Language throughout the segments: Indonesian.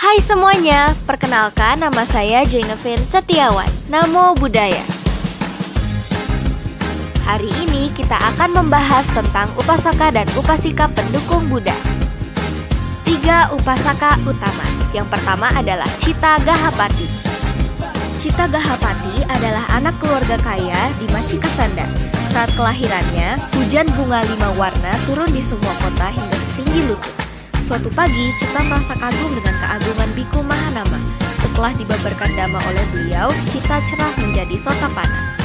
Hai semuanya, perkenalkan nama saya Jennifer Setiawan. Namo Buddhaya. Hari ini kita akan membahas tentang upasaka dan upasika pendukung Buddha. 3 upasaka utama. Yang pertama adalah Citta Gahapati. Citta Gahapati adalah anak keluarga kaya di Machikasanda. Saat kelahirannya, hujan bunga 5 warna turun di semua kota hingga setinggi lutut. Suatu pagi, Citta merasa kagum dengan keagungan Biku Mahanama. Setelah dibabarkan dhamma oleh beliau, Citta cerah menjadi Sotapanna.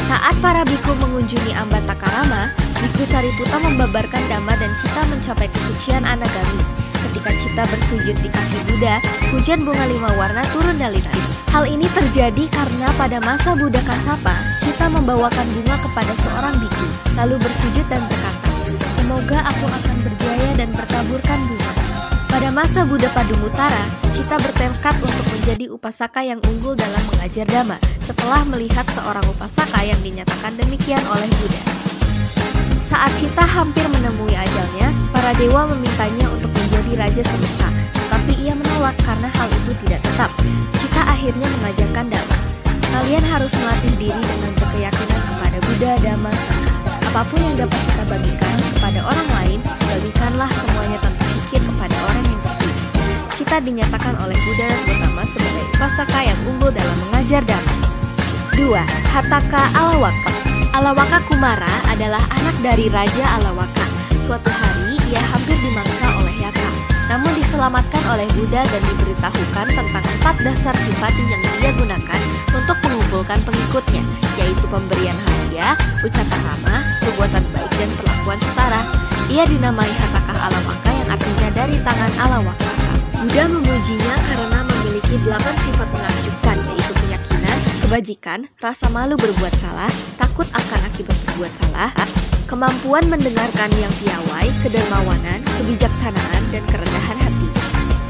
Saat para biku mengunjungi Ambatakarama, Biku Sariputta membabarkan dhamma dan Citta mencapai kesucian Anagami. Ketika Citta bersujud di kaki Buddha, hujan bunga 5 warna turun dari langit. Hal ini terjadi karena pada masa Buddha Kasapa, Citta membawakan bunga kepada seorang biku, lalu bersujud dan berkata, "Semoga aku akan berjaya dan bertaburkan bunga." Pada masa Buddha Padumuttara, Citta bertekad untuk menjadi upasaka yang unggul dalam mengajar dhamma setelah melihat seorang upasaka yang dinyatakan demikian oleh Buddha. Saat Citta hampir menemui ajalnya, para dewa memintanya untuk menjadi raja semesta, tetapi ia menolak karena hal itu tidak tetap. Citta akhirnya mengajarkan dhamma. Kalian harus melatih diri dengan berkeyakinan kepada Buddha, Dhamma, Sangha. Apapun yang dapat kita bagikan kepada orang lain, bagikanlah semuanya tanpa pikir kepada orang yang terpuji. Citta dinyatakan oleh Buddha Gautama sebagai upasaka yang unggul dalam mengajar dhamma. 2. Hataka Alawaka. Alawaka Kumara adalah anak dari Raja Alawaka. Suatu hari, ia hampir dimangsa oleh Yaka, namun diselamatkan oleh Buddha dan diberitahukan tentang 4 dasar sifat yang dia gunakan untuk mengumpulkan pengikutnya, yaitu pemberian hadiah, ucapan ramah, perbuatan baik, dan perlakuan setara. Ia dinamai Hataka Alawaka yang artinya dari tangan Alawaka. Buddha memujinya karena memiliki 8 sifat menakjubkan, yaitu keyakinan, kebajikan, rasa malu berbuat salah, takut akan akibat berbuat salah, kemampuan mendengarkan yang piawai, kedermawanan, kebijaksanaan, dan kerendahan hati.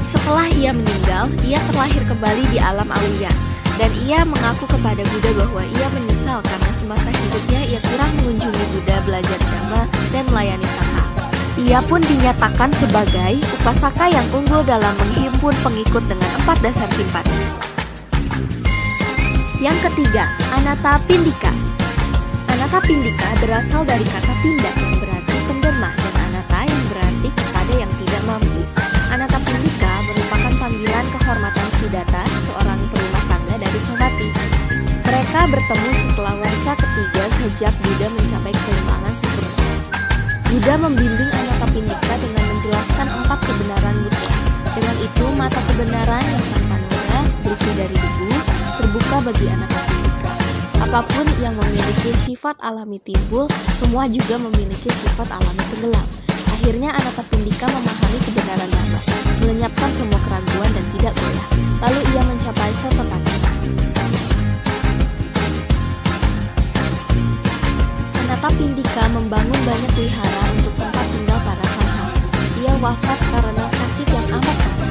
Setelah ia meninggal, ia terlahir kembali di alam Awiya, dan ia mengaku kepada Buddha bahwa ia menyesal karena semasa hidupnya ia kurang mengunjungi Buddha, belajar dhamma, dan melayani sangha. Ia pun dinyatakan sebagai upasaka yang unggul dalam menghimpun pengikut dengan 4 dasar sifat. Yang ketiga, Anathapindika. Anathapindika berasal dari kata pinda yang berarti penderma dan anata yang berarti kepada yang tidak mampu. Anathapindika merupakan panggilan kehormatan Sudatta, seorang perumah tangga dari Savatthi. Mereka bertemu setelah wasa ketiga sejak Buddha mencapai keseimbangan sempurna. Buddha membimbing Anathapindika dengan menjelaskan 4 kebenaran mutlak. Dengan itu, mata kebenaran yang tanpa noda, bersih dari debu, terbuka bagi Anathapindika. Apapun yang memiliki sifat alami timbul, semua juga memiliki sifat alami tenggelam. Akhirnya Anathapindika memahami kebenaran dhamma, melenyapkan semua keraguan dan tidak goyah. Lalu ia mencapai Sotapanna. Anathapindika membangun banyak wihara untuk tempat tinggal para sangha. Ia wafat karena sakit yang amat parah.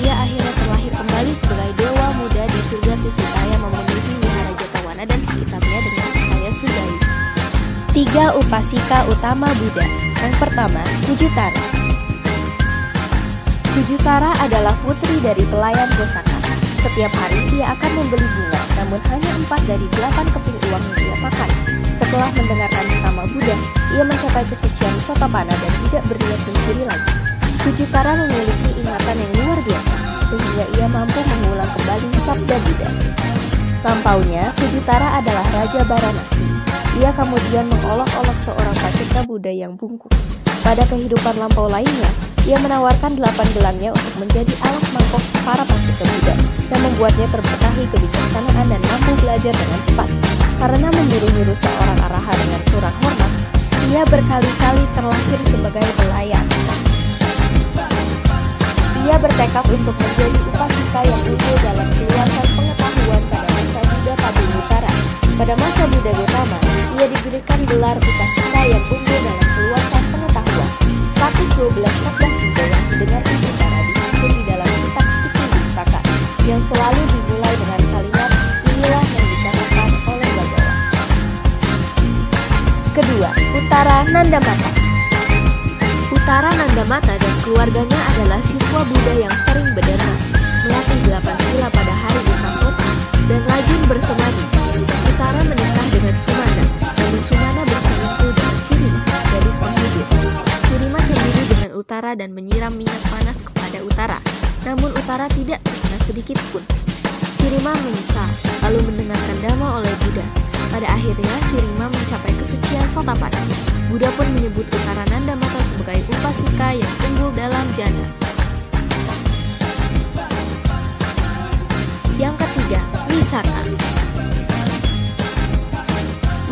Ia akhirnya terlahir kembali sebagai dewa muda di surga Tusitaya, memenuhi wihara Jatawana dan sekitarnya dengan cahaya sudari. 3 upasika utama Buddha. Yang pertama, Kujutara. Kujutara adalah putri dari pelayan Gosaka. Setiap hari ia akan membeli bunga, namun hanya 4 dari 8 keping uang yang ia pakai. Setelah mendengarkan ceramah Buddha, ia mencapai kesucian Sotapanna dan tidak berniat mencuri lagi. Kujutara memiliki ingatan yang luar biasa, sehingga ia mampu mengulang kembali sabda Buddha. Lampaunya, Kujutara adalah Raja Varanasi. Ia kemudian mengolok-olok seorang paceka Buddha yang bungkuk. Pada kehidupan lampau lainnya, ia menawarkan 8 gelangnya untuk menjadi alat mangkok para paceka Buddha, yang membuatnya terberkahi kebijaksanaan dan mampu belajar dengan cepat. Karena memburu-buru seorang araha dengan kurang hormat, ia berkali-kali terlahir sebagai pelayan. Ia bertekad untuk menjadi upasika yang unggul dalam keluasan pengetahuan pada masa Buddha Padumuttara. Pada masa Buddha Gautama, ia diberikan gelar upasika yang unggul dalam keluasan pengetahuan. 112 sabda Buddha yang didengar Kujutara disebut di dalam kitab Tikipitaka, yang selalu dimulai dengan kalimat inilah yang dikatakan oleh Bhagawan. Kedua, Uttara Nandamata. Uttara Nandamata dan keluarganya adalah siswa Buddha yang sering berdharma. utara dan menyiram minyak panas kepada utara. Namun utara tidak terkena sedikit pun. Sirima menyesal, lalu mendengarkan dhamma oleh Buddha. Pada akhirnya, Sirima mencapai kesucian Sotapanna. Buddha pun menyebut Utara Nandamata sebagai upasika yang unggul dalam jana. Yang ketiga, Wisaka.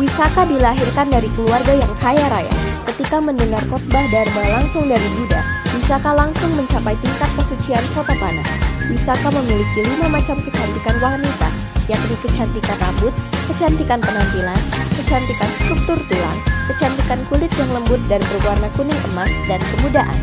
Wisaka dilahirkan dari keluarga yang kaya raya. Ketika mendengar khotbah Dharma langsung dari Buddha, Wisaka langsung mencapai tingkat kesucian Sotapanna. Wisaka memiliki 5 macam kecantikan wanita, yakni kecantikan rambut, kecantikan penampilan, kecantikan struktur tulang, kecantikan kulit yang lembut dan berwarna kuning emas, dan kemudaan.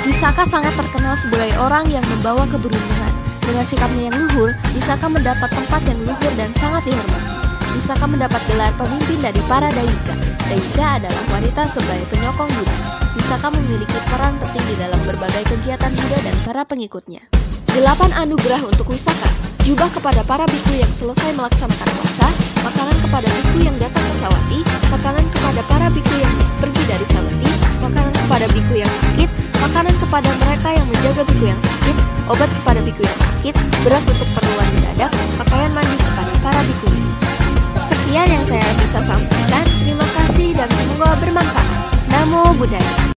Wisaka sangat terkenal sebagai orang yang membawa keberuntungan. Dengan sikapnya yang luhur, Wisaka mendapat tempat yang luhur dan sangat dihormati. Wisaka mendapat gelar pemimpin dari para Daika. Daika adalah wanita sebagai penyokong Buddha. Wisaka memiliki peran penting di dalam berbagai kegiatan Buddha dan para pengikutnya. 8 anugerah untuk Wisaka. Jubah kepada para biku yang selesai melaksanakan puasa, makanan kepada biku yang datang ke Sawati, makanan kepada para biku yang pergi dari Sawati, makanan kepada biku yang sakit, makanan kepada mereka yang menjaga biku yang sakit, obat kepada biku yang sakit, beras untuk keperluan mendadak, pakaian mandi kepada para biku. Sekian yang saya bisa sampaikan. Terima kasih dan semoga bermanfaat. Namo Buddhaya.